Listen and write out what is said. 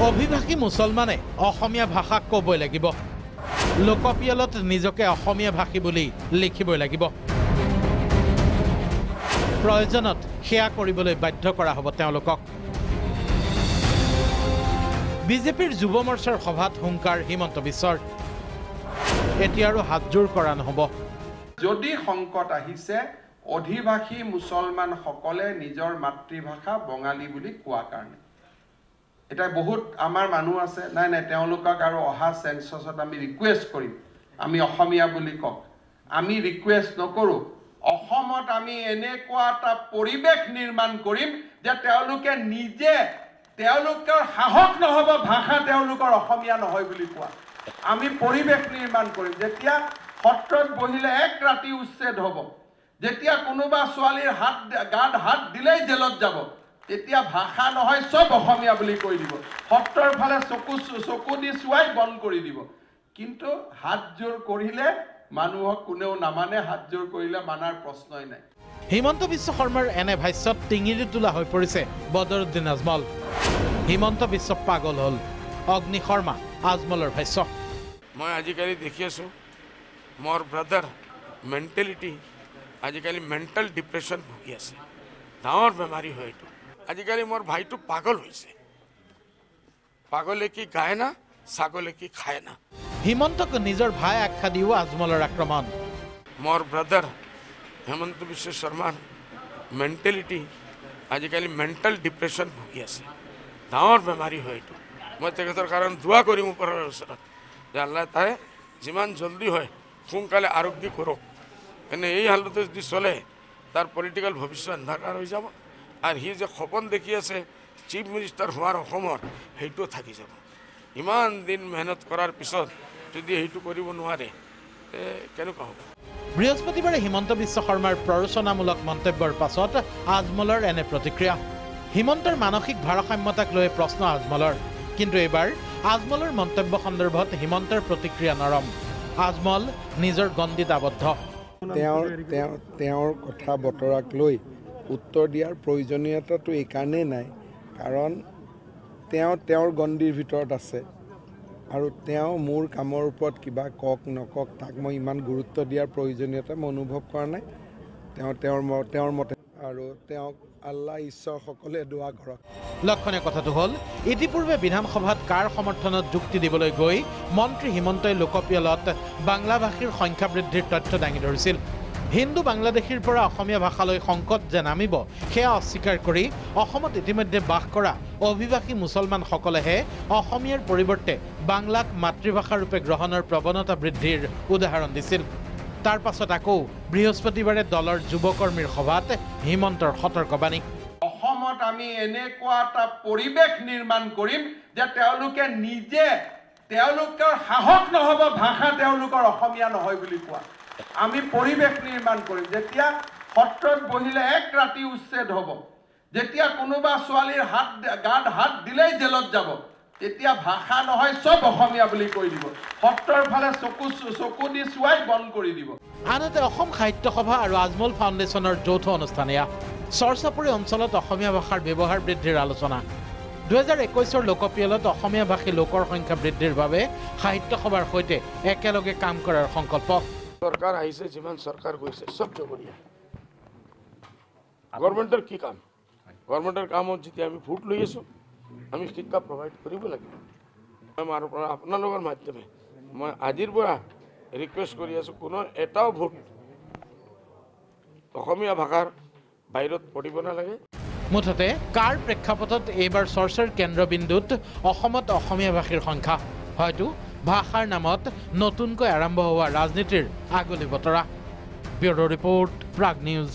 অভিভাষী মুছলমানে অসমীয়া ভাষা ক'বই লাগিব লোকপিয়লত নিজকে অসমীয়া ভাষী বুলি লিখিবই লাগিব প্ৰয়োজনত সেয়া কৰিবলৈ বাধ্য কৰা হ'ব তেওঁলোকক বিজেপিৰ যুৱ মৰ্চাৰ সভাত হুংকাৰ হিমন্ত বিশ্বৰ এতিয়া আৰু হাতজোৰ কৰা নহ'ব যদি সংকট আহিছে অধিভাষী মুছলমান সকলে নিজৰ মাতৃভাষা বঙালী বুলি কোৱা কাৰণে এটা বহুত আমাৰ মানুহ আছে নাই নাই তেওঁলোকক আৰু অহা সেন্সাছত আমি ৰিকুৱেষ্ট কৰিম আমি অসমীয়া বুলি কক আমি ৰিকুৱেষ্ট নকৰো অসমত আমি এনেকুৱা এটা পৰিবেশ নিৰ্মাণ কৰিম যে তেওঁলোকে নিজে তেওঁলোকৰ সাহস নহব ভাষা তেওঁলোকৰ অসমীয়া নহয় বুলি কোৱা আমি পৰিবেশ নিৰ্মাণ কৰিম যেতিয়া সত্ৰত বহিলে এক ৰাতি উচ্ছেদ হ'ব যেতিয়া কোনোবা ছোৱালীৰ গাত হাত দিলেই জেলত যাব তেতিয়া ভাষা নহয় সব অসমীয়া বুলি কৈ দিব সত্ৰৰ ফালে চকু দি চুৱাই বন্ধ কৰি দিব কিন্তু হাত জোৰ কৰিলে মানুহক কোনেও নামানে হাত জোৰ কৰিলে মানাৰ প্ৰশ্নই নাই হিমন্ত বিশ্ব শৰ্মাৰ এনে ভাষ্যত টিঙিৰি তোলা হৈ পৰিছে বদৰুদ্দিন আজমল হিমন্ত বিশ্ব পাগল হ'ল অগ্নি শৰ্মা আজমলৰ ভাষ্য মই আজিকালি দেখি আছোঁ মোৰ ব্ৰাদাৰ মেণ্টেলিটি আজিকালি মেণ্টেল ডিপ্ৰেশ্যন ভুগি আছে ডাঙৰ বেমাৰী হয় এইটো আজিকালি মোৰ ভাইটো পাগল হৈছে পাগলে কি গায় না ছাগলে কি খায় না হিমন্তক নিজৰ ভাই আখ্যা দিও আজমলৰ আক্ৰমণ মোৰ ব্ৰাদাৰ হেমন্ত বিশ্ব শৰ্মাৰ মেণ্টেলিটি আজিকালি মেণ্টেল ডিপ্ৰেশ্যন ভুগি আছে ডাঙৰ বেমাৰী হয় এইটো মই তেখেতৰ কাৰণ দোৱা কৰিম ওপৰৰ ওচৰত যে আল্লাহ তাই যিমান জলদি হয় সোনকালে আৰোগ্য কৰক এনে এই হালতে যদি চলে তাৰ পলিটিকেল ভৱিষ্যত অন্ধকাৰ হৈ যাব আৰু সি যে সপোন দেখি আছে চিফ মিনিষ্টাৰ হোৱাৰ অসমৰ সেইটো থাকি যাব ইমান দিন মেহনত কৰাৰ পিছত যদি সেইটো কৰিব নোৱাৰে কেনেকুৱা হ'ব বৃহস্পতিবাৰে হিমন্ত বিশ্ব শৰ্মাৰ প্ৰৰোচনামূলক মন্তব্যৰ পাছত আজমলৰ এনে প্ৰতিক্ৰিয়া হিমন্তৰ মানসিক ভাৰসাম্যতাক লৈ প্ৰশ্ন আজমলৰ কিন্তু এইবাৰ আজমলৰ মন্তব্য সন্দৰ্ভত হিমন্তৰ প্ৰতিক্ৰিয়া নৰম আজমল নিজৰ গণ্ডিত আবদ্ধ তেওঁৰ কথা বতৰাক লৈ উত্তৰ দিয়াৰ প্ৰয়োজনীয়তাটো এইকাৰণেই নাই কাৰণ তেওঁৰ গণ্ডিৰ ভিতৰত আছে আৰু তেওঁ মোৰ কামৰ ওপৰত কিবা কক নকক তাক মই ইমান গুৰুত্ব দিয়াৰ প্ৰয়োজনীয়তা মই অনুভৱ কৰা নাই তেওঁৰ মতে আৰু তেওঁক আল্লাহ ঈশ্বৰ সকলে দোৱা কৰক লক্ষণীয় কথাটো হ'ল ইতিপূৰ্বে বিধানসভাত কাৰ সমৰ্থনত যুক্তি দিবলৈ গৈ মন্ত্ৰী হিমন্তই লোকপিয়লত বাংলা ভাষীৰ সংখ্যা বৃদ্ধিৰ তথ্য দাঙি ধৰিছিল হিন্দু বাংলাদেশীৰ পৰা অসমীয়া ভাষালৈ সংকট যে নামিব সেয়া অস্বীকাৰ কৰি অসমত ইতিমধ্যে বাস কৰা অভিভাষী মুছলমানসকলেহে অসমীয়াৰ পৰিৱৰ্তে বাংলাক মাতৃভাষা ৰূপে গ্ৰহণৰ প্ৰৱণতা বৃদ্ধিৰ উদাহৰণ দিছিল তাৰ পাছত আকৌ বৃহস্পতিবাৰে দলৰ যুৱকৰ্মীৰ সভাত হিমন্তৰ সতৰ্কবাণী অসমত আমি এনেকুৱা এটা পৰিবেশ নিৰ্মাণ কৰিম যে তেওঁলোকে নিজে তেওঁলোকৰ সাহস নহব ভাষা তেওঁলোকৰ অসমীয়া নহয় বুলি কোৱা আমি পৰিবেশ নিৰ্মাণ কৰিম যেতিয়া সত্ৰত বহিলে এক ৰাতি উচ্ছেদ হ'ব যেতিয়া কোনোবা ছোৱালীৰ গাত হাত দিলেই জেলত যাব তেতিয়া ভাষা নহয় সব অসমীয়া বুলি কৈ দিব সত্ৰৰ ফালে চকু দি চুৱাই বন্ধ কৰি দিব আনহাতে অসম সাহিত্য সভা আৰু আজমল ফাউণ্ডেশ্যনৰ যৌথ অনুষ্ঠান এয়া চৰচাপুৰী অঞ্চলত অসমীয়া ভাষাৰ ব্যৱহাৰ বৃদ্ধিৰ আলোচনা 2021 লোকপিয়লত অসমীয়া ভাষী লোকৰ সংখ্যা বৃদ্ধিৰ বাবে সাহিত্য সভাৰ সৈতে একেলগে কাম কৰাৰ সংকল্প চৰকাৰ আহিছে যিমান চৰকাৰ গৈছে চব জগৰীয়া গভৰ্ণমেণ্টৰ কি কাম গভৰ্ণমেণ্টৰ কামত যেতিয়া আমি ভোট লৈ আছোঁ আমি শিক্ষা প্ৰভাইড কৰিব লাগিব আপোনালোকৰ মাধ্যমে মই আজিৰ পৰা ৰিকুৱেষ্ট কৰি আছোঁ কোনো এটাও ভোট অসমীয়া ভাষাৰ বাহিৰত পঢ়িব নালাগে মুঠতে কাৰ প্ৰেক্ষাপটত এইবাৰ চৰ্চাৰ কেন্দ্ৰবিন্দুত অসমত অসমীয়া ভাষীৰ সংখ্যা হয়তো ভাষাৰ নামত নতুনকৈ আৰম্ভ হোৱা ৰাজনীতিৰ আগলি বতৰা ব্যুৰ' ৰিপৰ্ট প্ৰাগ নিউজ